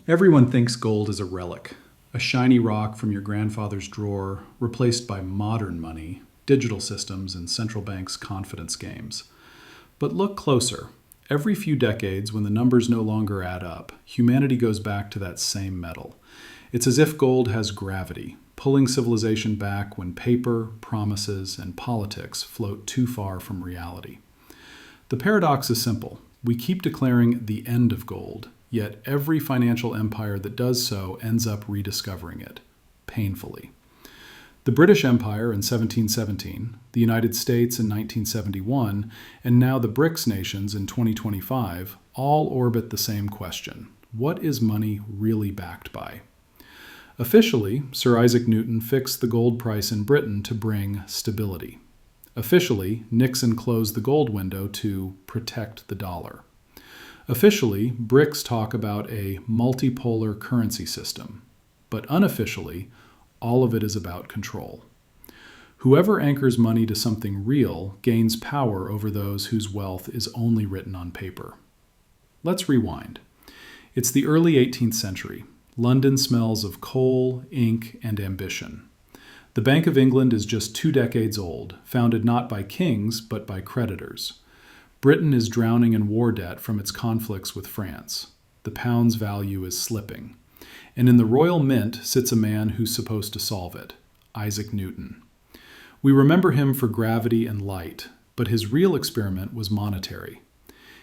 Everyone thinks gold is a relic, a shiny rock from your grandfather's drawer, replaced by modern money, digital systems, and central banks' confidence games. But look closer. Every few decades, when the numbers no longer add up, humanity goes back to that same metal. It's as if gold has gravity, pulling civilization back when paper, promises, and politics float too far from reality. The paradox is simple. We keep declaring the end of gold, yet every financial empire that does so ends up rediscovering it, painfully. The British Empire in 1717, the United States in 1971, and now the BRICS nations in 2025 all orbit the same question. What is money really backed by? Officially, Sir Isaac Newton fixed the gold price in Britain to bring stability. Officially, Nixon closed the gold window to protect the dollar. Officially, BRICS talk about a multipolar currency system. But unofficially, all of it is about control. Whoever anchors money to something real gains power over those whose wealth is only written on paper. Let's rewind. It's the early 18th century. London smells of coal, ink, and ambition. The Bank of England is just 2 decades old, founded not by kings, but by creditors. Britain is drowning in war debt from its conflicts with France. The pound's value is slipping. And in the Royal Mint sits a man who's supposed to solve it, Isaac Newton. We remember him for gravity and light, but his real experiment was monetary.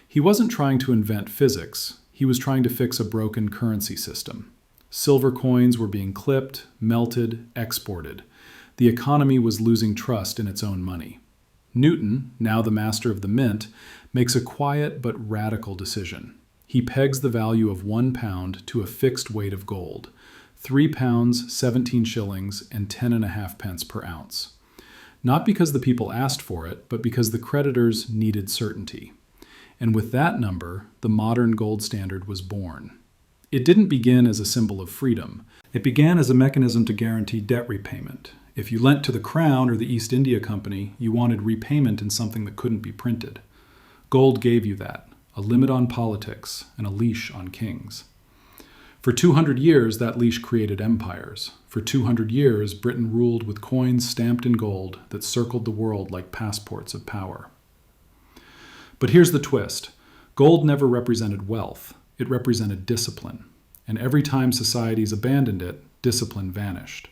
He wasn't trying to invent physics, he was trying to fix a broken currency system. Silver coins were being clipped, melted, exported. The economy was losing trust in its own money. Newton, now the master of the mint, makes a quiet but radical decision. He pegs the value of £1 to a fixed weight of gold, £3, 17 shillings, and 10.5 pence per ounce. Not because the people asked for it, but because the creditors needed certainty. And with that number, the modern gold standard was born. It didn't begin as a symbol of freedom. It began as a mechanism to guarantee debt repayment. If you lent to the Crown or the East India Company, you wanted repayment in something that couldn't be printed. Gold gave you that, a limit on politics and a leash on kings. For 200 years, that leash created empires. For 200 years, Britain ruled with coins stamped in gold that circled the world like passports of power. But here's the twist. Gold never represented wealth. It represented discipline. And every time societies abandoned it, discipline vanished.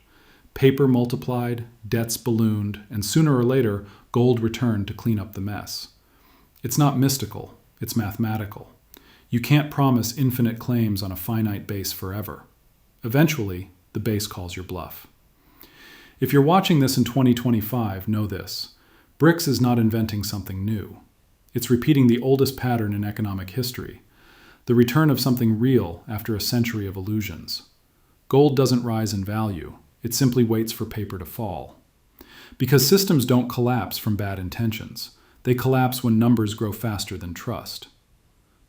Paper multiplied, debts ballooned, and sooner or later, gold returned to clean up the mess. It's not mystical, it's mathematical. You can't promise infinite claims on a finite base forever. Eventually, the base calls your bluff. If you're watching this in 2025, know this. BRICS is not inventing something new. It's repeating the oldest pattern in economic history. The return of something real after a century of illusions. Gold doesn't rise in value. It simply waits for paper to fall. Because systems don't collapse from bad intentions. They collapse when numbers grow faster than trust.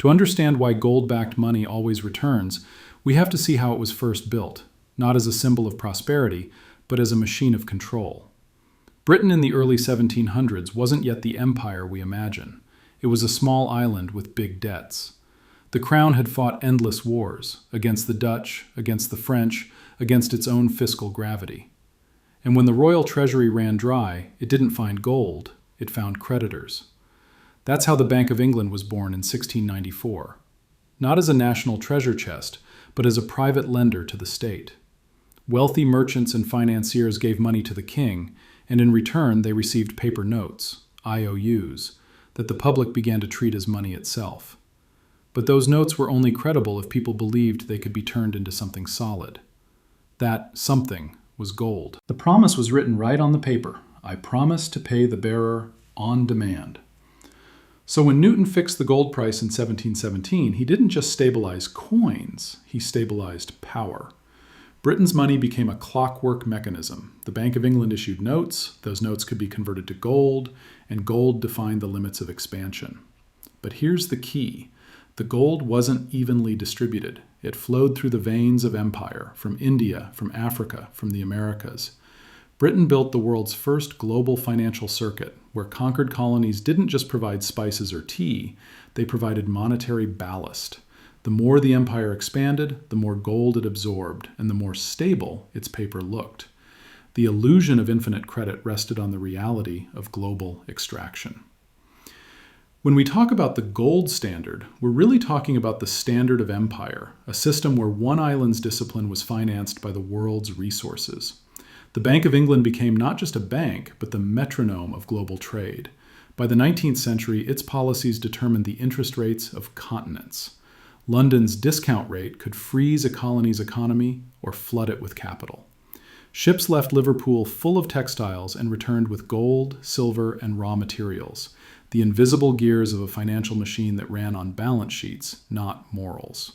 To understand why gold-backed money always returns, we have to see how it was first built, not as a symbol of prosperity, but as a machine of control. Britain in the early 1700s wasn't yet the empire we imagine. It was a small island with big debts. The Crown had fought endless wars, against the Dutch, against the French, against its own fiscal gravity. And when the royal treasury ran dry, it didn't find gold, it found creditors. That's how the Bank of England was born in 1694. Not as a national treasure chest, but as a private lender to the state. Wealthy merchants and financiers gave money to the king, and in return they received paper notes, IOUs, that the public began to treat as money itself. But those notes were only credible if people believed they could be turned into something solid. That something was gold. The promise was written right on the paper. I promise to pay the bearer on demand. So when Newton fixed the gold price in 1717, he didn't just stabilize coins, he stabilized power. Britain's money became a clockwork mechanism. The Bank of England issued notes, those notes could be converted to gold, and gold defined the limits of expansion. But here's the key. The gold wasn't evenly distributed. It flowed through the veins of empire, from India, from Africa, from the Americas. Britain built the world's first global financial circuit, where conquered colonies didn't just provide spices or tea, they provided monetary ballast. The more the empire expanded, the more gold it absorbed, and the more stable its paper looked. The illusion of infinite credit rested on the reality of global extraction. When we talk about the gold standard, we're really talking about the standard of empire, a system where one island's discipline was financed by the world's resources. The Bank of England became not just a bank, but the metronome of global trade. By the 19th century, its policies determined the interest rates of continents. London's discount rate could freeze a colony's economy or flood it with capital. Ships left Liverpool full of textiles and returned with gold, silver, and raw materials, the invisible gears of a financial machine that ran on balance sheets, not morals.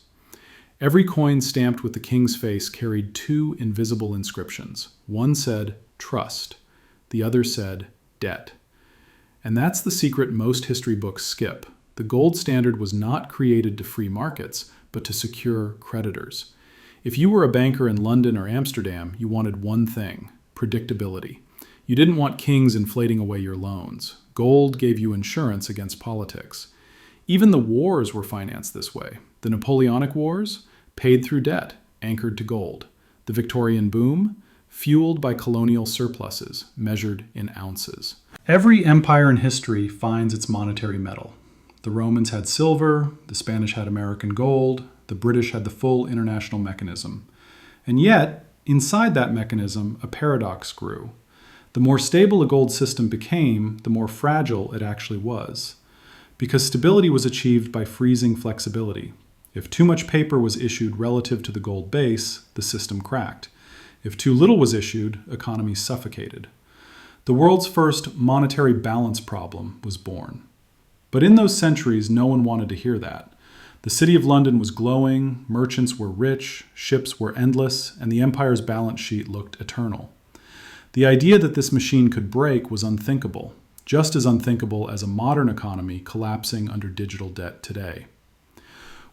Every coin stamped with the king's face carried two invisible inscriptions. One said, "Trust." The other said, "Debt." And that's the secret most history books skip. The gold standard was not created to free markets, but to secure creditors. If you were a banker in London or Amsterdam, you wanted one thing: predictability. You didn't want kings inflating away your loans. Gold gave you insurance against politics. Even the wars were financed this way. The Napoleonic Wars, paid through debt, anchored to gold. The Victorian boom, fueled by colonial surpluses, measured in ounces. Every empire in history finds its monetary metal. The Romans had silver, the Spanish had American gold, the British had the full international mechanism. And yet, inside that mechanism, a paradox grew. The more stable a gold system became, the more fragile it actually was. Because stability was achieved by freezing flexibility. If too much paper was issued relative to the gold base, the system cracked. If too little was issued, economies suffocated. The world's first monetary balance problem was born. But in those centuries, no one wanted to hear that. The city of London was glowing, merchants were rich, ships were endless, and the empire's balance sheet looked eternal. The idea that this machine could break was unthinkable, just as unthinkable as a modern economy collapsing under digital debt today.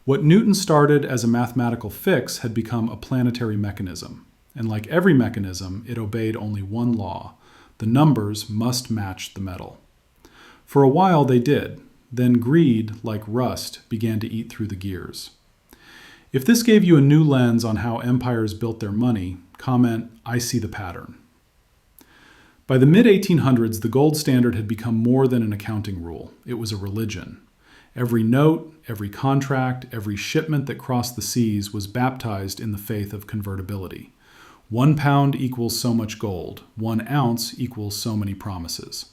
What Newton started as a mathematical fix had become a planetary mechanism, and like every mechanism, it obeyed only one law: the numbers must match the metal. For a while they did. Then greed, like rust, began to eat through the gears. If this gave you a new lens on how empires built their money, comment, "I see the pattern." By the mid-1800s, the gold standard had become more than an accounting rule. It was a religion. Every note, every contract, every shipment that crossed the seas was baptized in the faith of convertibility. 1 pound equals so much gold. 1 ounce equals so many promises.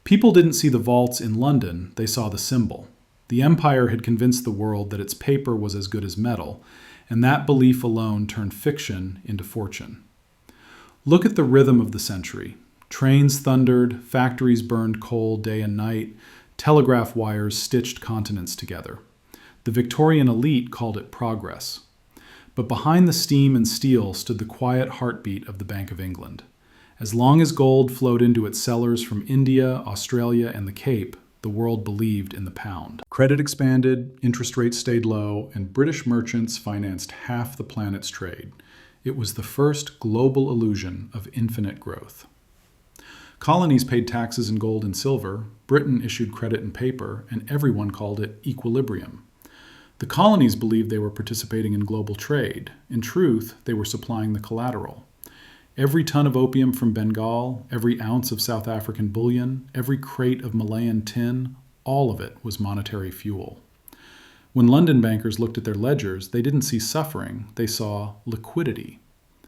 People didn't see the vaults in London, they saw the symbol. The empire had convinced the world that its paper was as good as metal, and that belief alone turned fiction into fortune. Look at the rhythm of the century. Trains thundered, factories burned coal day and night, telegraph wires stitched continents together. The Victorian elite called it progress. But behind the steam and steel stood the quiet heartbeat of the Bank of England. As long as gold flowed into its cellars from India, Australia, and the Cape, the world believed in the pound. Credit expanded, interest rates stayed low, and British merchants financed half the planet's trade. It was the first global illusion of infinite growth. Colonies paid taxes in gold and silver, Britain issued credit in paper, and everyone called it equilibrium. The colonies believed they were participating in global trade. In truth, they were supplying the collateral. Every ton of opium from Bengal, every ounce of South African bullion, every crate of Malayan tin, all of it was monetary fuel. When London bankers looked at their ledgers, they didn't see suffering, they saw liquidity.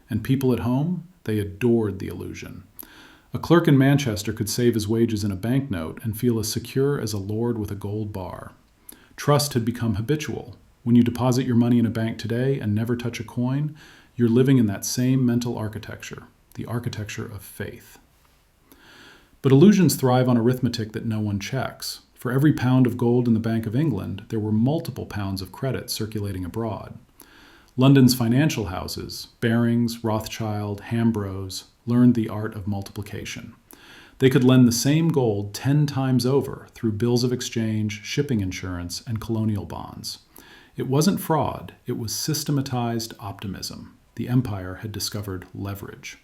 And people at home, they adored the illusion. A clerk in Manchester could save his wages in a banknote and feel as secure as a lord with a gold bar. Trust had become habitual. When you deposit your money in a bank today and never touch a coin, you're living in that same mental architecture, the architecture of faith. But illusions thrive on arithmetic that no one checks. For every pound of gold in the Bank of England, there were multiple pounds of credit circulating abroad. London's financial houses, Barings, Rothschild, Hambros, learned the art of multiplication. They could lend the same gold 10 times over through bills of exchange, shipping insurance, and colonial bonds. It wasn't fraud, it was systematized optimism. The empire had discovered leverage.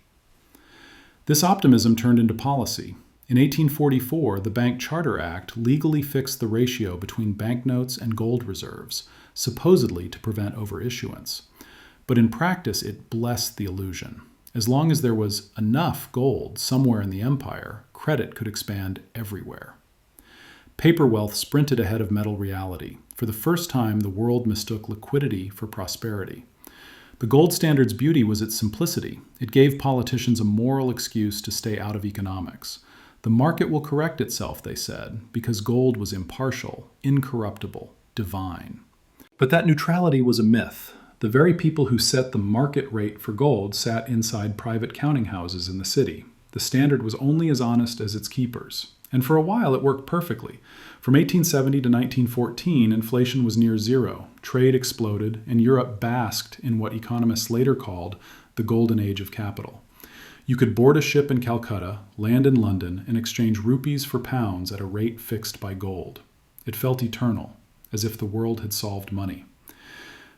This optimism turned into policy. In 1844, the Bank Charter Act legally fixed the ratio between banknotes and gold reserves, supposedly to prevent overissuance. But in practice, it blessed the illusion. As long as there was enough gold somewhere in the empire, credit could expand everywhere. Paper wealth sprinted ahead of metal reality. For the first time, the world mistook liquidity for prosperity. The gold standard's beauty was its simplicity. It gave politicians a moral excuse to stay out of economics. The market will correct itself, they said, because gold was impartial, incorruptible, divine. But that neutrality was a myth. The very people who set the market rate for gold sat inside private counting houses in the city. The standard was only as honest as its keepers. And for a while it worked perfectly. From 1870 to 1914, inflation was near zero, trade exploded, and Europe basked in what economists later called the golden age of capital. You could board a ship in Calcutta, land in London, and exchange rupees for pounds at a rate fixed by gold. It felt eternal, as if the world had solved money.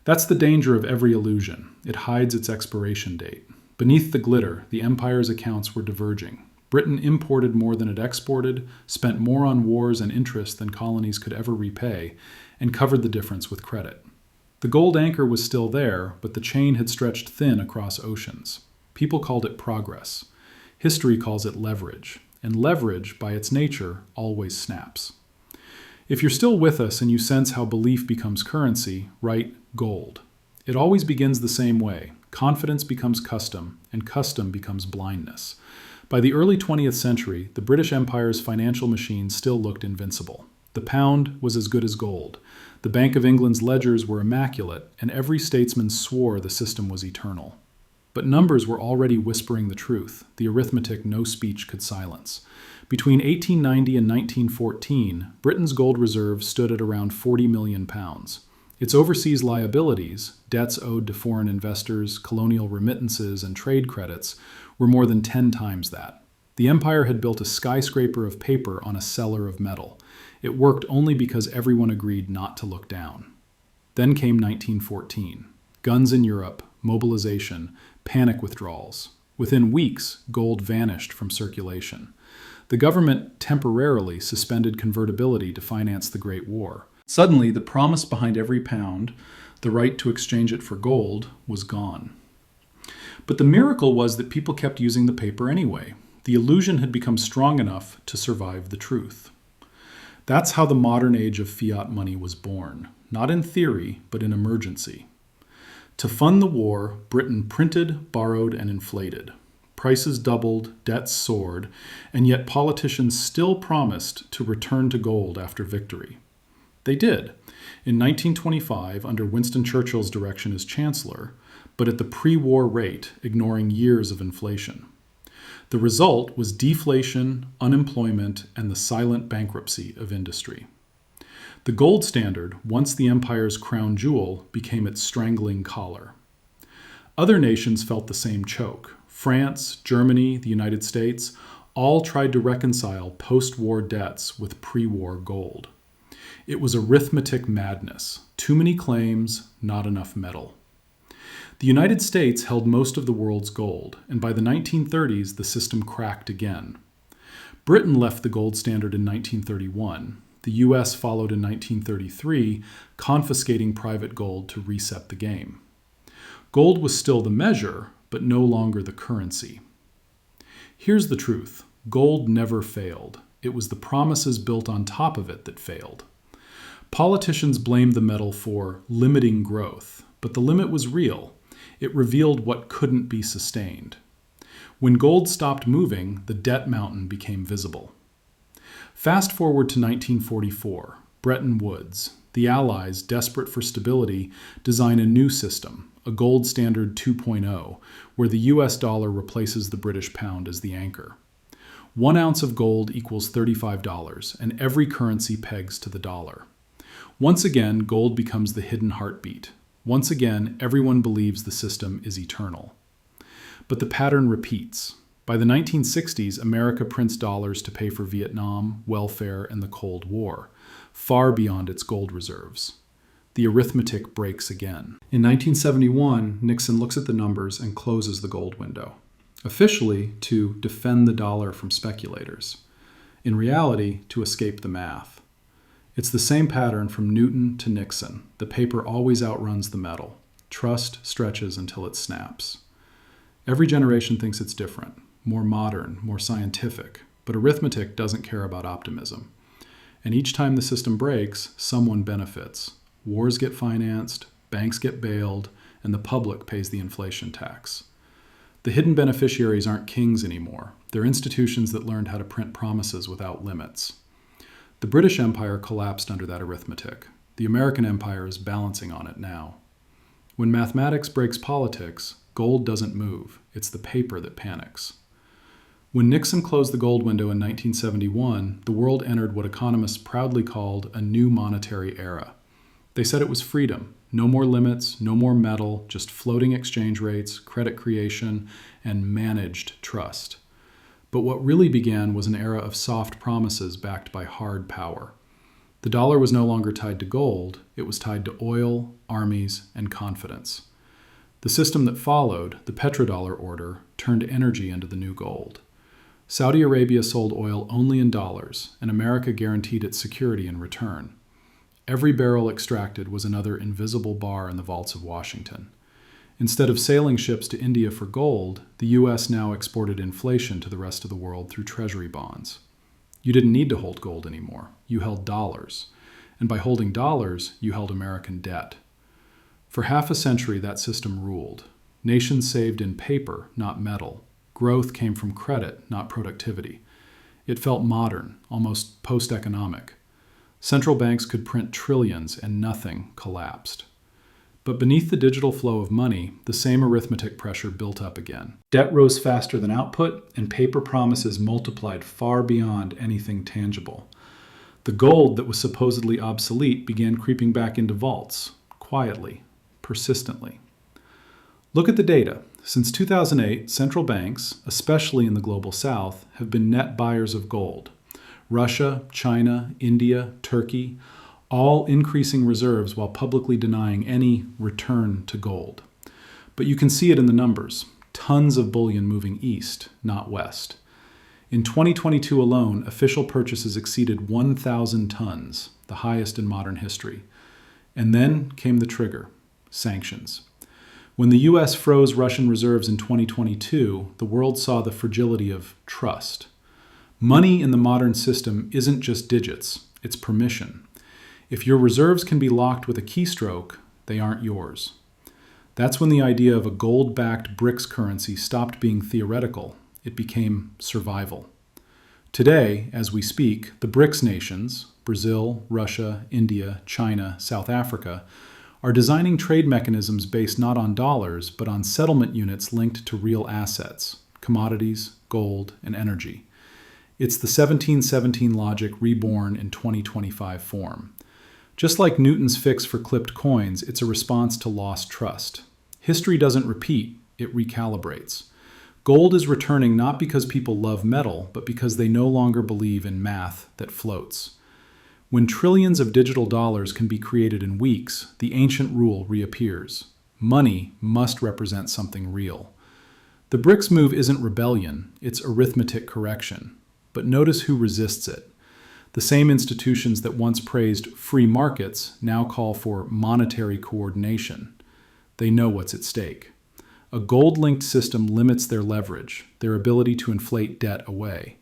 That's the danger of every illusion. It hides its expiration date. Beneath the glitter, the empire's accounts were diverging. Britain imported more than it exported, spent more on wars and interest than colonies could ever repay, and covered the difference with credit. The gold anchor was still there, but the chain had stretched thin across oceans. People called it progress. History calls it leverage, and leverage, by its nature, always snaps. If you're still with us and you sense how belief becomes currency, write gold. It always begins the same way. Confidence becomes custom, and custom becomes blindness. By the early 20th century, the British Empire's financial machine still looked invincible. The pound was as good as gold. The Bank of England's ledgers were immaculate, and every statesman swore the system was eternal. But numbers were already whispering the truth, the arithmetic no speech could silence. Between 1890 and 1914, Britain's gold reserve stood at around 40 million pounds. Its overseas liabilities, debts owed to foreign investors, colonial remittances, and trade credits, were more than 10 times that. The empire had built a skyscraper of paper on a cellar of metal. It worked only because everyone agreed not to look down. Then came 1914. Guns in Europe, mobilization, panic withdrawals. Within weeks, gold vanished from circulation. The government temporarily suspended convertibility to finance the Great War. Suddenly, the promise behind every pound, the right to exchange it for gold, was gone. But the miracle was that people kept using the paper anyway. The illusion had become strong enough to survive the truth. That's how the modern age of fiat money was born, not in theory, but in emergency. To fund the war, Britain printed, borrowed, and inflated. Prices doubled, debts soared, and yet politicians still promised to return to gold after victory. They did, in 1925 under Winston Churchill's direction as Chancellor, but at the pre-war rate, ignoring years of inflation. The result was deflation, unemployment, and the silent bankruptcy of industry. The gold standard, once the empire's crown jewel, became its strangling collar. Other nations felt the same choke. France, Germany, the United States, all tried to reconcile post-war debts with pre-war gold. It was arithmetic madness. Too many claims, not enough metal. The United States held most of the world's gold, and by the 1930s, the system cracked again. Britain left the gold standard in 1931. The U.S. followed in 1933, confiscating private gold to reset the game. Gold was still the measure, but no longer the currency. Here's the truth. Gold never failed. It was the promises built on top of it that failed. Politicians blamed the metal for limiting growth, but the limit was real. It revealed what couldn't be sustained. When gold stopped moving, the debt mountain became visible. Fast forward to 1944, Bretton Woods. The Allies, desperate for stability, design a new system, a gold standard 2.0, where the US dollar replaces the British pound as the anchor. 1 ounce of gold equals $35, and every currency pegs to the dollar. Once again, gold becomes the hidden heartbeat. Once again, everyone believes the system is eternal. But the pattern repeats. By the 1960s, America prints dollars to pay for Vietnam, welfare, and the Cold War, far beyond its gold reserves. The arithmetic breaks again. In 1971, Nixon looks at the numbers and closes the gold window, officially to defend the dollar from speculators. In reality, to escape the math. It's the same pattern from Newton to Nixon. The paper always outruns the metal. Trust stretches until it snaps. Every generation thinks it's different, more modern, more scientific, but arithmetic doesn't care about optimism. And each time the system breaks, someone benefits. Wars get financed, banks get bailed, and the public pays the inflation tax. The hidden beneficiaries aren't kings anymore. They're institutions that learned how to print promises without limits. The British Empire collapsed under that arithmetic. The American Empire is balancing on it now. When mathematics breaks politics, gold doesn't move. It's the paper that panics. When Nixon closed the gold window in 1971, the world entered what economists proudly called a new monetary era. They said it was freedom. No more limits, no more metal, just floating exchange rates, credit creation, and managed trust. But what really began was an era of soft promises backed by hard power. The dollar was no longer tied to gold, it was tied to oil, armies, and confidence. The system that followed, the petrodollar order, turned energy into the new gold. Saudi Arabia sold oil only in dollars, and America guaranteed its security in return. Every barrel extracted was another invisible bar in the vaults of Washington. Instead of sailing ships to India for gold, the U.S. now exported inflation to the rest of the world through treasury bonds. You didn't need to hold gold anymore. You held dollars. And by holding dollars, you held American debt. For half a century, that system ruled. Nations saved in paper, not metal. Growth came from credit, not productivity. It felt modern, almost post-economic. Central banks could print trillions and nothing collapsed. But beneath the digital flow of money, the same arithmetic pressure built up again. Debt rose faster than output, and paper promises multiplied far beyond anything tangible. The gold that was supposedly obsolete began creeping back into vaults, quietly, persistently. Look at the data. Since 2008, central banks, especially in the global south, have been net buyers of gold. Russia, China, India, Turkey, all increasing reserves while publicly denying any return to gold. But you can see it in the numbers. Tons of bullion moving east, not west. In 2022 alone, official purchases exceeded 1,000 tons, the highest in modern history. And then came the trigger, sanctions. When the U.S. froze Russian reserves in 2022, the world saw the fragility of trust. Money in the modern system isn't just digits, it's permission. If your reserves can be locked with a keystroke, they aren't yours. That's when the idea of a gold-backed BRICS currency stopped being theoretical. It became survival. Today, as we speak, the BRICS nations, Brazil, Russia, India, China, South Africa, are designing trade mechanisms based not on dollars, but on settlement units linked to real assets, commodities, gold, and energy. It's the 1717 logic reborn in 2025 form. Just like Newton's fix for clipped coins, it's a response to lost trust. History doesn't repeat, it recalibrates. Gold is returning not because people love metal, but because they no longer believe in math that floats. When trillions of digital dollars can be created in weeks, the ancient rule reappears. Money must represent something real. The BRICS move isn't rebellion, it's arithmetic correction. But notice who resists it. The same institutions that once praised free markets now call for monetary coordination. They know what's at stake. A gold-linked system limits their leverage, their ability to inflate debt away.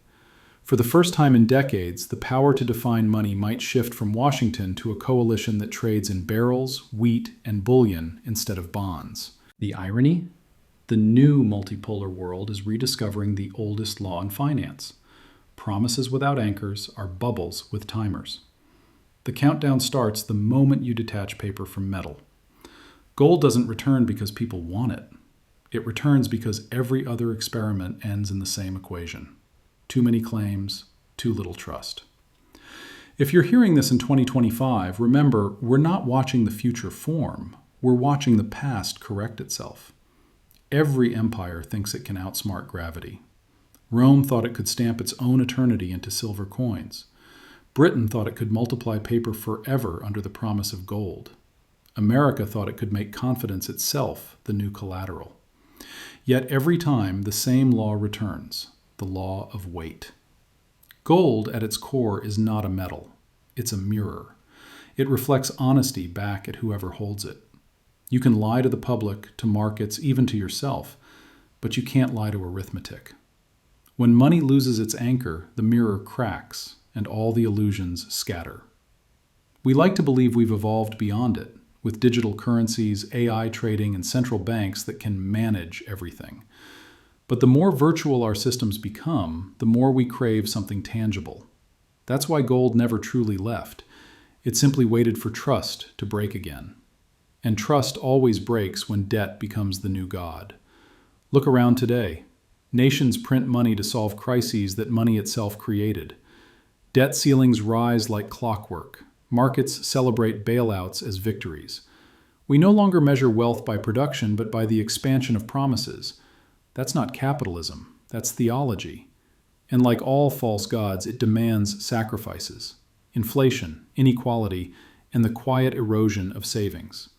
For the first time in decades, the power to define money might shift from Washington to a coalition that trades in barrels, wheat, and bullion instead of bonds. The irony? The new multipolar world is rediscovering the oldest law in finance. Promises without anchors are bubbles with timers. The countdown starts the moment you detach paper from metal. Gold doesn't return because people want it. It returns because every other experiment ends in the same equation. Too many claims, too little trust. If you're hearing this in 2025, remember, we're not watching the future form. We're watching the past correct itself. Every empire thinks it can outsmart gravity. Rome thought it could stamp its own eternity into silver coins. Britain thought it could multiply paper forever under the promise of gold. America thought it could make confidence itself the new collateral. Yet every time, the same law returns, the law of weight. Gold, at its core, is not a metal. It's a mirror. It reflects honesty back at whoever holds it. You can lie to the public, to markets, even to yourself, but you can't lie to arithmetic. When money loses its anchor, the mirror cracks, and all the illusions scatter. We like to believe we've evolved beyond it, with digital currencies, AI trading, and central banks that can manage everything. But the more virtual our systems become, the more we crave something tangible. That's why gold never truly left. It simply waited for trust to break again. And trust always breaks when debt becomes the new god. Look around today. Nations print money to solve crises that money itself created. Debt ceilings rise like clockwork. Markets celebrate bailouts as victories. We no longer measure wealth by production, but by the expansion of promises. That's not capitalism. That's theology. And like all false gods, it demands sacrifices, inflation, inequality, and the quiet erosion of savings.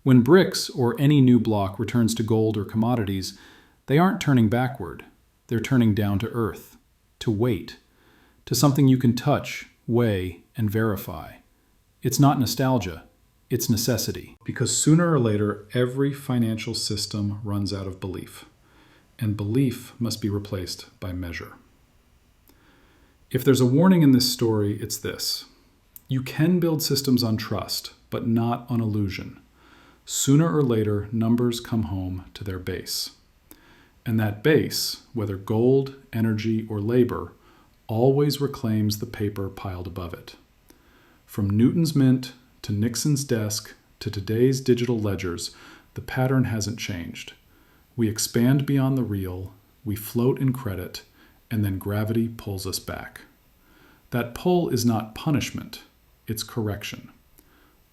When BRICS or any new bloc returns to gold or commodities, they aren't turning backward. They're turning down to earth, to weight, to something you can touch, weigh, and verify. It's not nostalgia. It's necessity. Because sooner or later, every financial system runs out of belief. And belief must be replaced by measure. If there's a warning in this story, it's this. You can build systems on trust, but not on illusion. Sooner or later, numbers come home to their base. And that base, whether gold, energy, or labor, always reclaims the paper piled above it. From Newton's mint to Nixon's desk to today's digital ledgers, the pattern hasn't changed. We expand beyond the real, we float in credit, and then gravity pulls us back. That pull is not punishment, it's correction.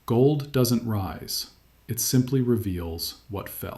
Gold doesn't rise, it simply reveals what fell.